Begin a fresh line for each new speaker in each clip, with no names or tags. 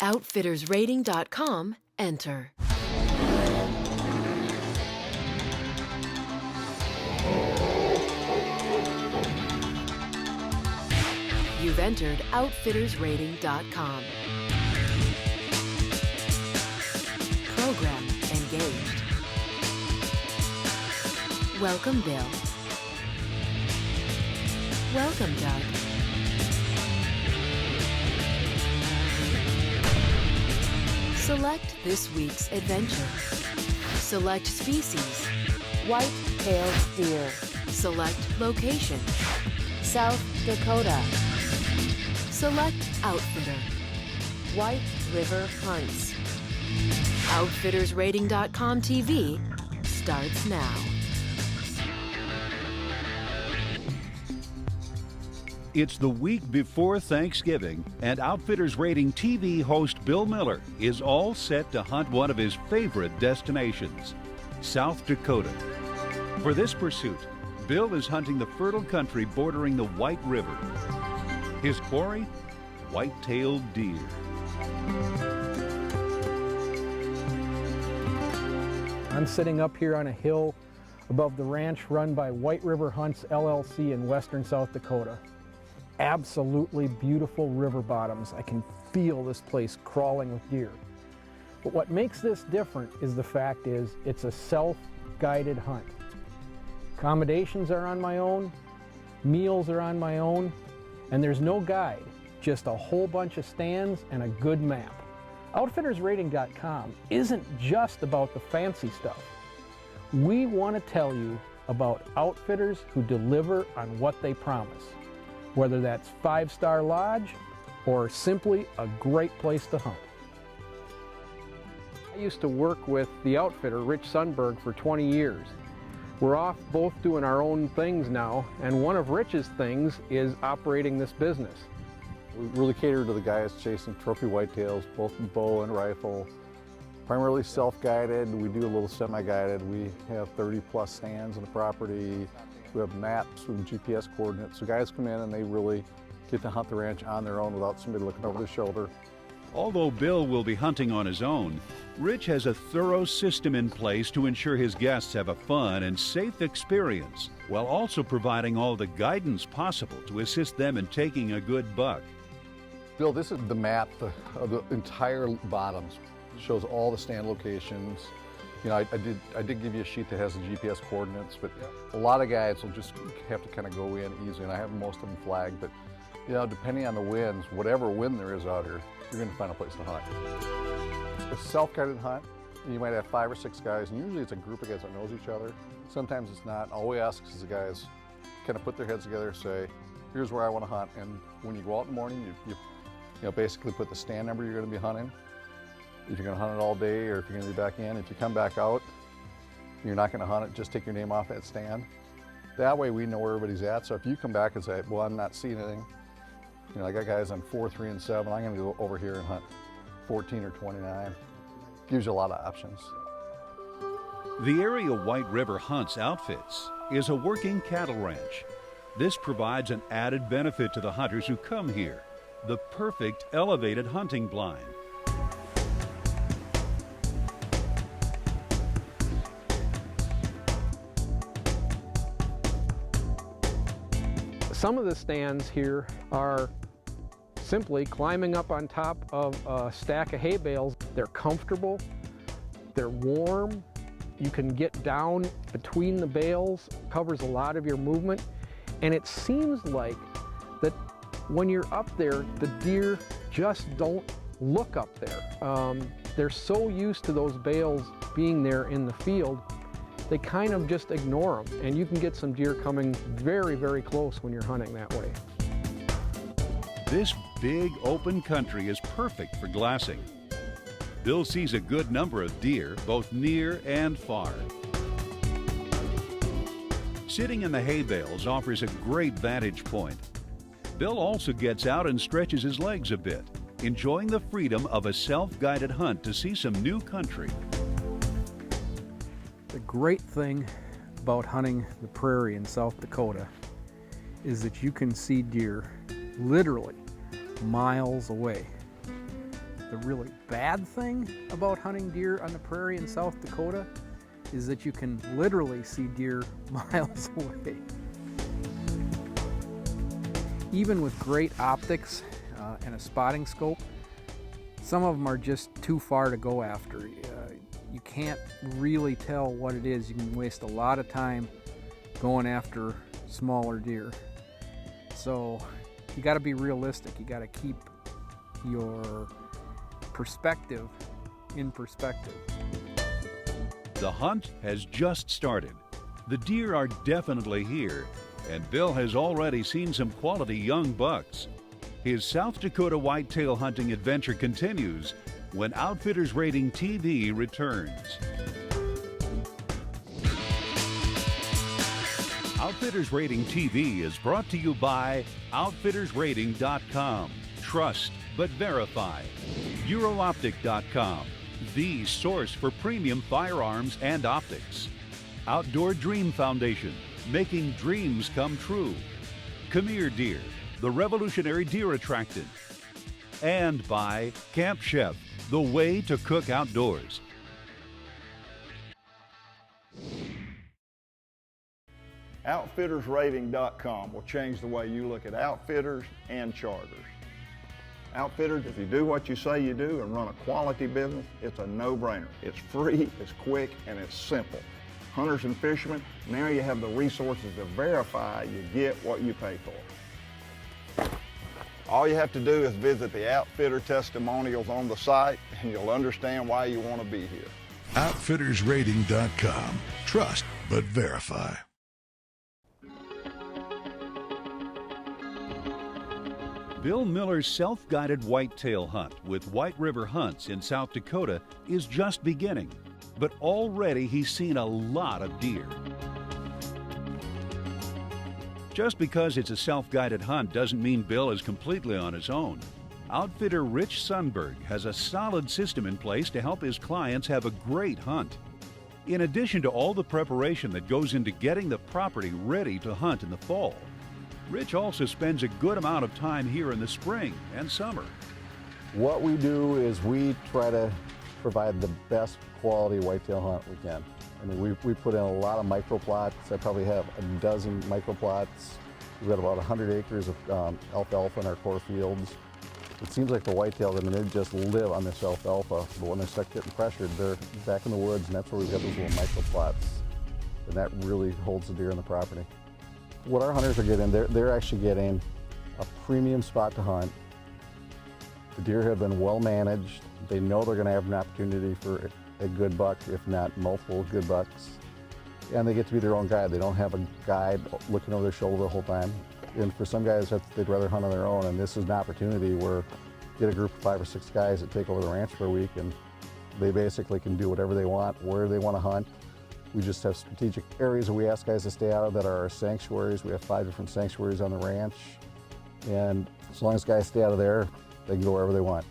Outfittersrating.com, enter. You've entered Outfittersrating.com. Program engaged. Welcome, Bill. Welcome, Doug. Select this week's adventure. Select species.
White-tailed deer.
Select location.
South Dakota.
Select outfitter.
White River Hunts.
Outfittersrating.com TV starts now.
It's the week before Thanksgiving, and Outfitters Rating TV host Bill Miller is all set to hunt one of his favorite destinations, South Dakota. For this pursuit, Bill is hunting the fertile country bordering the White River. His quarry? White-tailed deer.
I'm sitting up here on a hill above the ranch run by White River Hunts LLC in western South Dakota. Absolutely beautiful river bottoms. I can feel this place crawling with deer. But what makes this different is the fact is it's a self-guided hunt. Accommodations are on my own, meals are on my own, and there's no guide, just a whole bunch of stands and a good map. Outfittersrating.com isn't just about the fancy stuff. We want to tell you about outfitters who deliver on what they promise, whether that's 5-star lodge or simply a great place to hunt. I used to work with the outfitter, Rich Sundberg, for 20 years. We're off both doing our own things now, and one of Rich's things is operating this business.
We really cater to the guys chasing trophy whitetails, both bow and rifle. Primarily self-guided. We do a little semi-guided. We have 30-plus stands on the property. We have maps with GPS coordinates. So guys come in and they really get to hunt the ranch on their own without somebody looking over their shoulder.
Although Bill will be hunting on his own, Rich has a thorough system in place to ensure his guests have a fun and safe experience, while also providing all the guidance possible to assist them in taking a good buck.
Bill, this is the map of the entire bottoms. It shows all the stand locations. You know, I did give you a sheet that has the GPS coordinates, but a lot of guys will just have to kind of go in easy, and I have most of them flagged, but you know, depending on the winds, whatever wind there is out here, you're going to find a place to hunt. A self-guided hunt, you might have 5 or 6 guys, and usually it's a group of guys that knows each other. Sometimes it's not. All we ask is the guys kind of put their heads together, say, here's where I want to hunt, and when you go out in the morning, you know, basically put the stand number you're going to be hunting. If you're going to hunt it all day, or if you're going to be back in. If you come back out, you're not going to hunt it, just take your name off that stand. That way we know where everybody's at. So if you come back and say, well, I'm not seeing anything, you know, I got guys on 4, 3, and 7, I'm going to go over here and hunt 14 or 29. Gives you a lot of options.
The area White River Hunts outfits is a working cattle ranch. This provides an added benefit to the hunters who come here, the perfect elevated hunting blind.
Some of the stands here are simply climbing up on top of a stack of hay bales. They're comfortable, they're warm, you can get down between the bales, covers a lot of your movement, and it seems like that when you're up there, the deer just don't look up there. They're so used to those bales being there in the field, they kind of just ignore them, and you can get some deer coming very, very close when you're hunting that way.
This big open country is perfect for glassing. Bill sees a good number of deer, both near and far. Sitting in the hay bales offers a great vantage point. Bill also gets out and stretches his legs a bit, enjoying the freedom of a self-guided hunt to see some new country.
The great thing about hunting the prairie in South Dakota is that you can see deer literally miles away. The really bad thing about hunting deer on the prairie in South Dakota is that you can literally see deer miles away. Even with great optics and a spotting scope, some of them are just too far to go after. You can't really tell what it is. You can waste a lot of time going after smaller deer. So you got to be realistic. You got to keep your perspective in perspective.
The hunt has just started. The deer are definitely here, and Bill has already seen some quality young bucks. His South Dakota whitetail hunting adventure continues when Outfitters Rating TV returns. Outfitters Rating TV is brought to you by OutfittersRating.com. Trust but verify. EuroOptic.com, the source for premium firearms and optics. Outdoor Dream Foundation, making dreams come true. Khmer Deer, the revolutionary deer attractant. And by Camp Chef, the way to cook outdoors.
OutfittersRating.com will change the way you look at outfitters and charters. Outfitters, if you do what you say you do and run a quality business, it's a no-brainer. It's free, it's quick, and it's simple. Hunters and fishermen, now you have the resources to verify you get what you pay for. All you have to do is visit the Outfitter testimonials on the site and you'll understand why you want to be here.
OutfittersRating.com. Trust but verify.
Bill Miller's self-guided whitetail hunt with White River Hunts in South Dakota is just beginning, but already he's seen a lot of deer. Just because it's a self-guided hunt doesn't mean Bill is completely on his own. Outfitter Rich Sundberg has a solid system in place to help his clients have a great hunt. In addition to all the preparation that goes into getting the property ready to hunt in the fall, Rich also spends a good amount of time here in the spring and summer.
What we do is we try to provide the best quality whitetail hunt we can. I mean, we put in a lot of microplots. I probably have a dozen microplots. We've got about 100 acres of alfalfa in our core fields. It seems like the whitetail, I mean, they just live on this alfalfa, but when they start getting pressured, they're back in the woods, and that's where we've got those little microplots. And that really holds the deer on the property. What our hunters are getting, they're actually getting a premium spot to hunt. The deer have been well managed. They know they're going to have an opportunity for a good buck, if not multiple good bucks. And they get to be their own guide. They don't have a guide looking over their shoulder the whole time. And for some guys, they'd rather hunt on their own. And this is an opportunity where you get a group of 5 or 6 guys that take over the ranch for a week, and they basically can do whatever they want, where they want to hunt. We just have strategic areas that we ask guys to stay out of that are our sanctuaries. We have 5 different sanctuaries on the ranch. And as long as guys stay out of there, they can go wherever they want.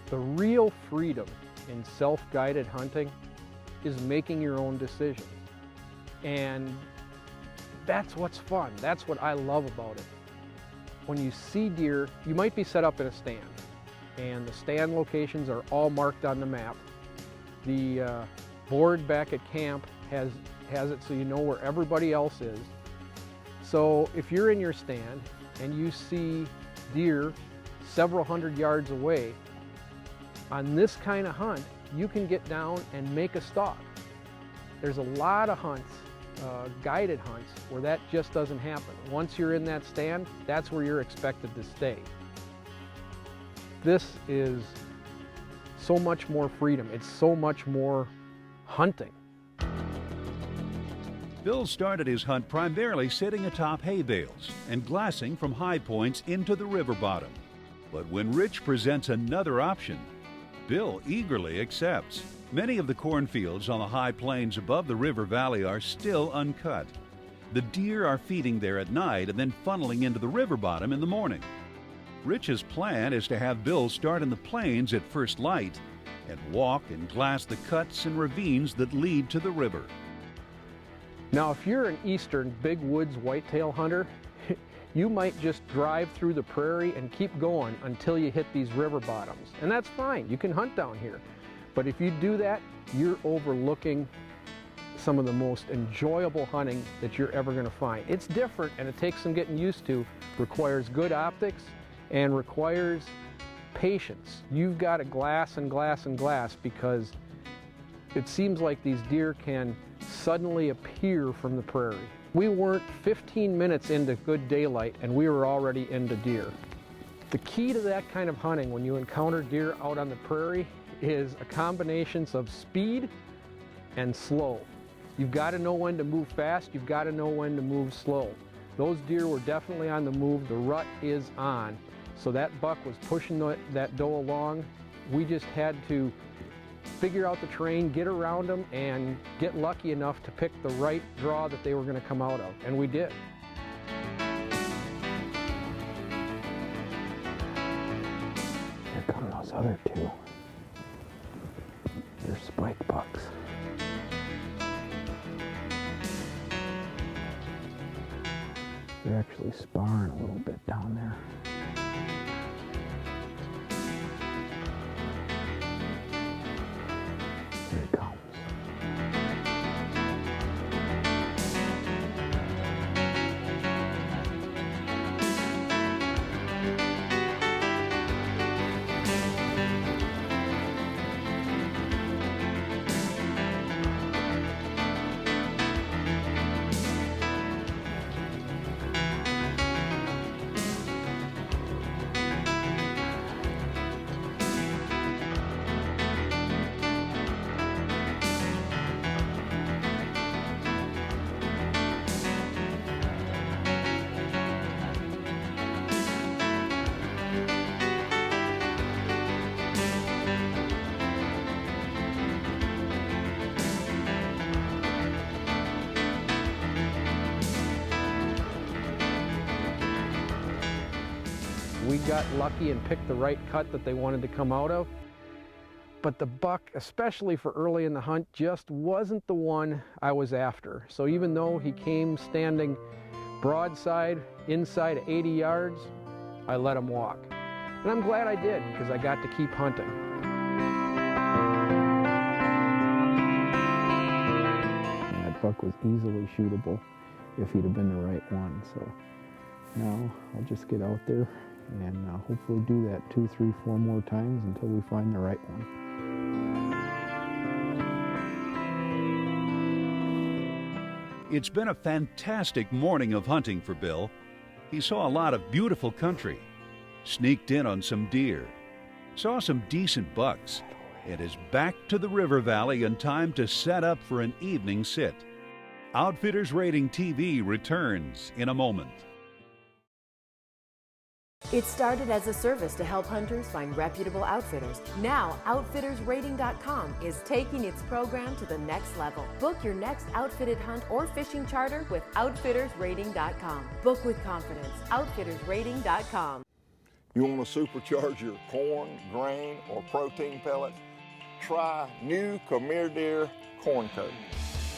The real freedom in self-guided hunting is making your own decisions. And that's what's fun. That's what I love about it. When you see deer, you might be set up in a stand, and the stand locations are all marked on the map. The board back at camp has it so you know where everybody else is. So if you're in your stand and you see deer several hundred yards away, on this kind of hunt, you can get down and make a stalk. There's a lot of hunts, guided hunts, where that just doesn't happen. Once you're in that stand, that's where you're expected to stay. This is so much more freedom. It's so much more hunting.
Bill started his hunt primarily sitting atop hay bales and glassing from high points into the river bottom. But when Rich presents another option, Bill eagerly accepts. Many of the cornfields on the high plains above the river valley are still uncut. The deer are feeding there at night and then funneling into the river bottom in the morning. Rich's plan is to have Bill start in the plains at first light and walk and glass the cuts and ravines that lead to the river.
Now, if you're an eastern big woods whitetail hunter, You might just drive through the prairie and keep going until you hit these river bottoms. And that's fine, you can hunt down here. But if you do that, you're overlooking some of the most enjoyable hunting that you're ever going to find. It's different and it takes some getting used to, requires good optics and requires patience. You've got to glass and glass and glass because it seems like these deer can suddenly appear from the prairie. We weren't 15 minutes into good daylight and we were already into deer. The key to that kind of hunting when you encounter deer out on the prairie is a combination of speed and slow. You've got to know when to move fast, you've got to know when to move slow. Those deer were definitely on the move, the rut is on. So that buck was pushing that doe along. We just had to figure out the terrain, get around them, and get lucky enough to pick the right draw that they were going to come out of, and we did. Here come those other two. They're spike bucks. They're actually sparring a little bit down there. Here it comes. We got lucky and picked the right cut that they wanted to come out of. But the buck, especially for early in the hunt, just wasn't the one I was after. So even though he came standing broadside inside 80 yards, I let him walk. And I'm glad I did, because I got to keep hunting. That buck was easily shootable if he'd have been the right one. So now I'll just get out there and hopefully do that 2, 3, 4 more times until we find the right one.
It's been a fantastic morning of hunting for Bill. He saw a lot of beautiful country, sneaked in on some deer, saw some decent bucks, and is back to the river valley in time to set up for an evening sit. Outfitters Rating TV returns in a moment.
It started as a service to help hunters find reputable outfitters. Now, OutfittersRating.com is taking its program to the next level. Book your next outfitted hunt or fishing charter with OutfittersRating.com. Book with confidence. OutfittersRating.com.
You want to supercharge your corn, grain, or protein pellets? Try new Khmer Deer Corn Coat.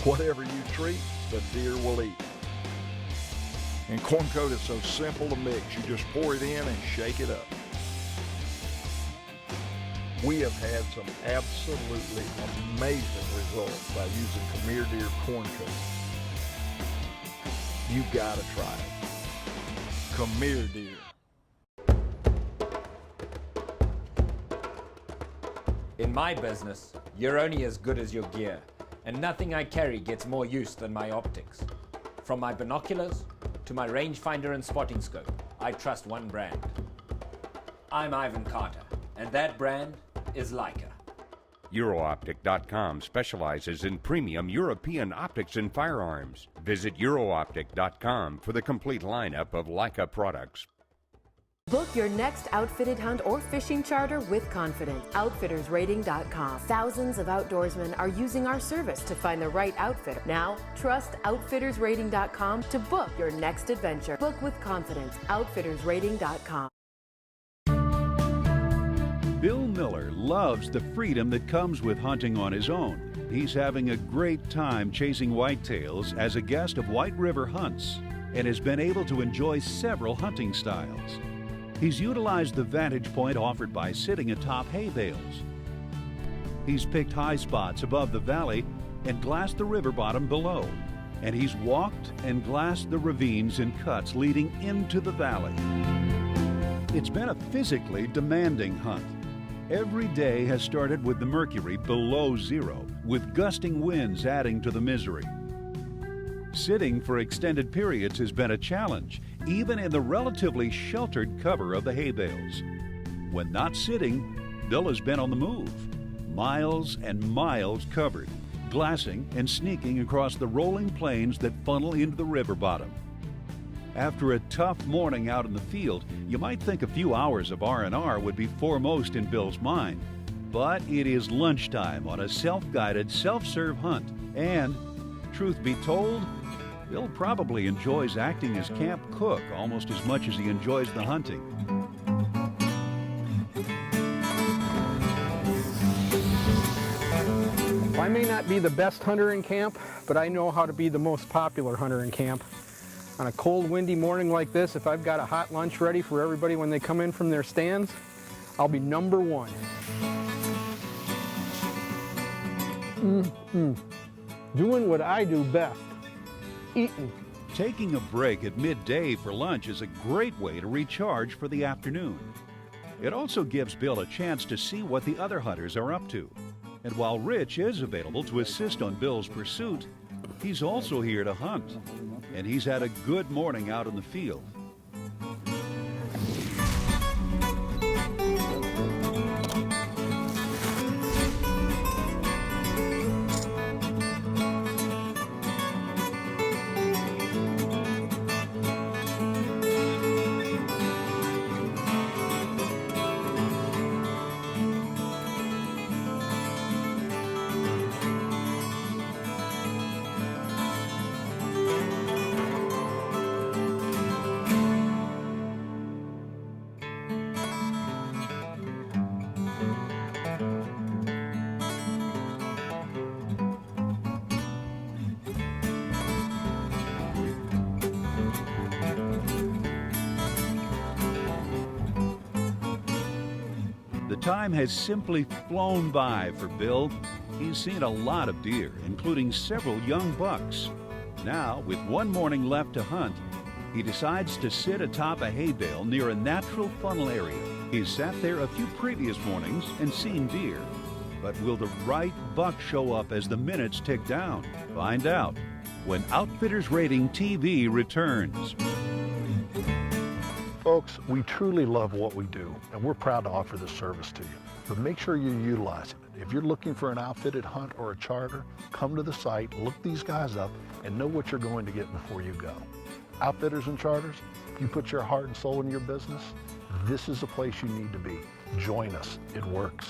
Whatever you treat, the deer will eat. And Corn Coat is so simple to mix. You just pour it in and shake it up. We have had some absolutely amazing results by using Khmer Deer Corn Coat. You gotta try it. Khmer Deer.
In my business, you're only as good as your gear, and nothing I carry gets more use than my optics. From my binoculars to my rangefinder and spotting scope, I trust one brand. I'm Ivan Carter, and that brand is Leica.
Eurooptic.com specializes in premium European optics and firearms. Visit Eurooptic.com for the complete lineup of Leica products.
Book your next outfitted hunt or fishing charter with confidence. OutfittersRating.com. Thousands of outdoorsmen are using our service to find the right outfitter. Now, trust OutfittersRating.com to book your next adventure. Book with confidence. OutfittersRating.com.
Bill Miller loves the freedom that comes with hunting on his own. He's having a great time chasing whitetails as a guest of White River Hunts. and has been able to enjoy several hunting styles. He's utilized the vantage point offered by sitting atop hay bales. He's picked high spots above the valley and glassed the river bottom below. And he's walked and glassed the ravines and cuts leading into the valley. It's been a physically demanding hunt. Every day has started with the mercury below zero, with gusting winds adding to the misery. Sitting for extended periods has been a challenge, even in the relatively sheltered cover of the hay bales. When not sitting, Bill has been on the move, miles and miles covered, glassing and sneaking across the rolling plains that funnel into the river bottom. After a tough morning out in the field, you might think a few hours of R&R would be foremost in Bill's mind. But it is lunchtime on a self-guided, self-serve hunt. And, truth be told, Bill probably enjoys acting as camp cook almost as much as he enjoys the hunting.
I may not be the best hunter in camp, but I know how to be the most popular hunter in camp. On a cold, windy morning like this, if I've got a hot lunch ready for everybody when they come in from their stands, I'll be number one. Doing what I do best, eating.
Taking a break at midday for lunch is a great way to recharge for the afternoon. It also gives Bill a chance to see what the other hunters are up to. And while Rich is available to assist on Bill's pursuit, he's also here to hunt. And he's had a good morning out in the field. The time has simply flown by for Bill. He's seen a lot of deer, including several young bucks. Now, with one morning left to hunt, he decides to sit atop a hay bale near a natural funnel area. He's sat there a few previous mornings and seen deer. But will the right buck show up as the minutes tick down? Find out when Outfitters Rating TV returns.
Folks, we truly love what we do, and we're proud to offer this service to you. But make sure you utilize it. If you're looking for an outfitted hunt or a charter, come to the site, look these guys up, and know what you're going to get before you go. Outfitters and charters, you put your heart and soul in your business, this is the place you need to be. Join us. It works.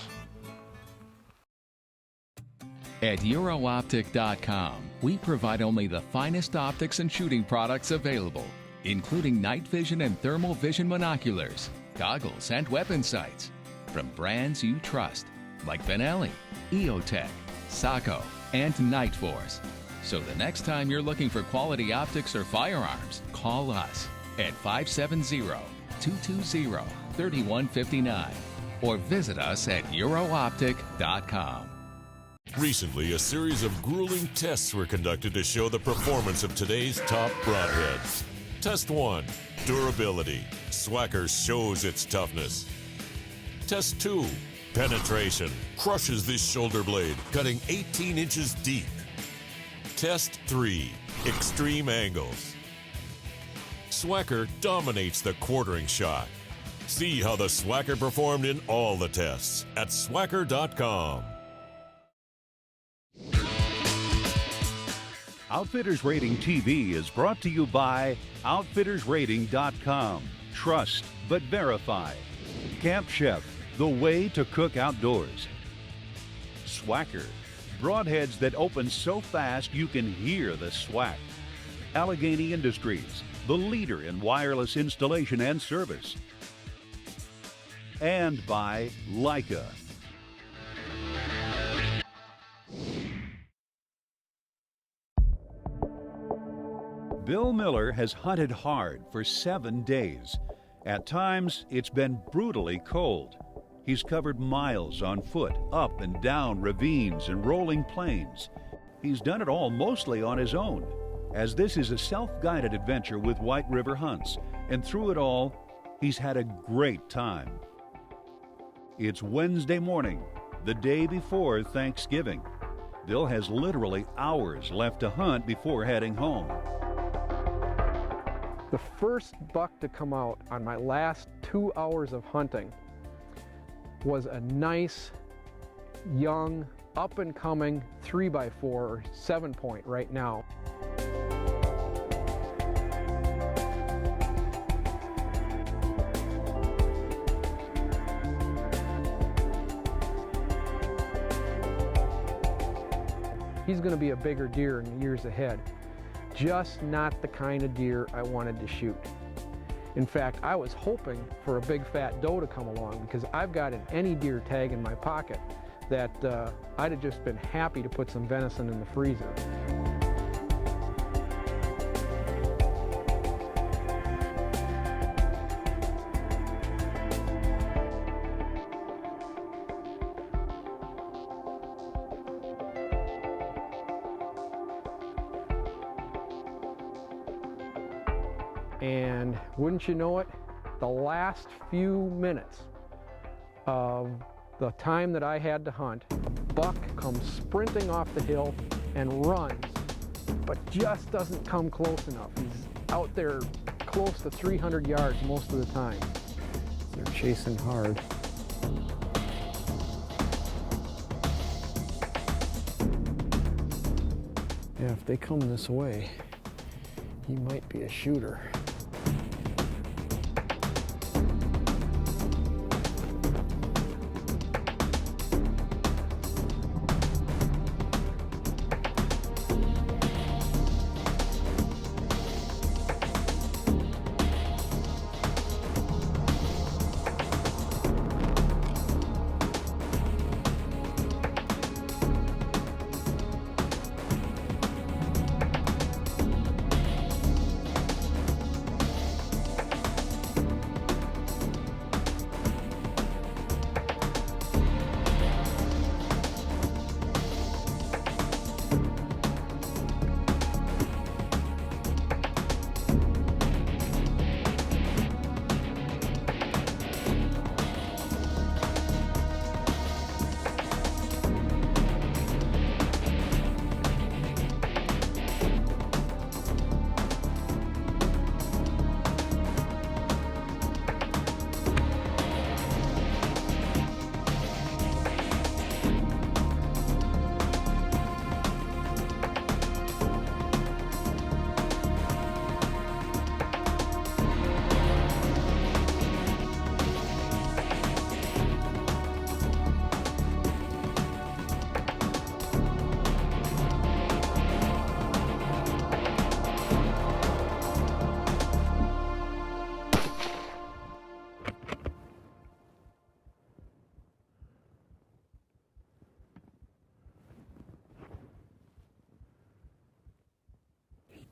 At EuroOptic.com, we provide only the finest optics and shooting products available, including night vision and thermal vision monoculars, goggles, and weapon sights from brands you trust, like Benelli, E08, Sacco, and Night Force. So the next time you're looking for quality optics or firearms, call us at 570-220-3159 or visit us at EuroOptic.com.
Recently, a series of grueling tests were conducted to show the performance of today's top broadheads. Test 1, durability. Swacker shows its toughness. Test 2, penetration. Crushes this shoulder blade, cutting 18 inches deep. Test 3, extreme angles. Swacker dominates the quartering shot. See how the Swacker performed in all the tests at swacker.com.
Outfitters Rating TV is brought to you by OutfittersRating.com. Trust but verify. Camp Chef, the way to cook outdoors. Swacker, broadheads that open so fast you can hear the swack. Allegheny Industries, the leader in wireless installation and service. And by Leica. Bill Miller has hunted hard for 7 days. At times, it's been brutally cold. He's covered miles on foot, up and down ravines and rolling plains. He's done it all mostly on his own, as this is a self-guided adventure with White River Hunts, and through it all, he's had a great time. It's Wednesday morning, the day before Thanksgiving. Bill has literally hours left to hunt before heading home.
The first buck to come out on my last 2 hours of hunting was a nice, young, up-and-coming 3x4 or 7-point right now. He's going to be a bigger deer in the years ahead. Just not the kind of deer I wanted to shoot. In fact, I was hoping for a big fat doe to come along because I've got an any deer tag in my pocket that I'd have just been happy to put some venison in the freezer. And wouldn't you know it, the last few minutes of the time that I had to hunt, buck comes sprinting off the hill and runs, but just doesn't come close enough. He's out there close to 300 yards most of the time. They're chasing hard. Yeah, if they come this way, he might be a shooter.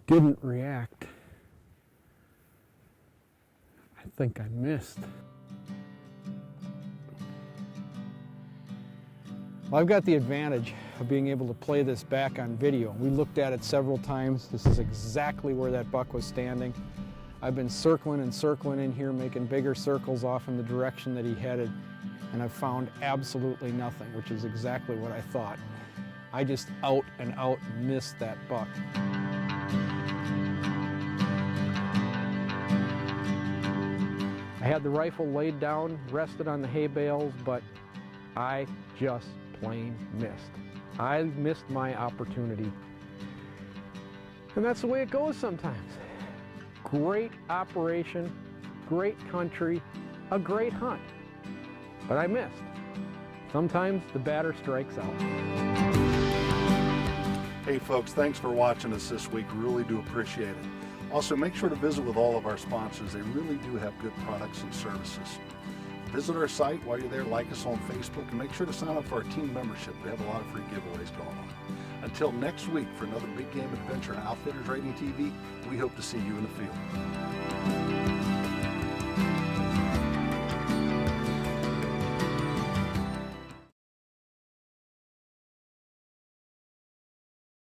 Didn't react. I think I missed. Well, I've got the advantage of being able to play this back on video. We looked at it several times. This is exactly where that buck was standing. I've been circling and circling in here, making bigger circles off in the direction that he headed, and I've found absolutely nothing, which is exactly what I thought. I just out and out missed that buck. I had the rifle laid down, rested on the hay bales, but I just plain missed. I missed my opportunity. And that's the way it goes sometimes. Great operation, great country, a great hunt. But I missed. Sometimes the batter strikes out.
Hey folks, thanks for watching us this week. We really do appreciate it. Also, make sure to visit with all of our sponsors. They really do have good products and services. Visit our site while you're there, like us on Facebook, and make sure to sign up for our team membership. We have a lot of free giveaways going on. Until next week for another big game adventure on Outfitters Rating TV, we hope to see you in the field.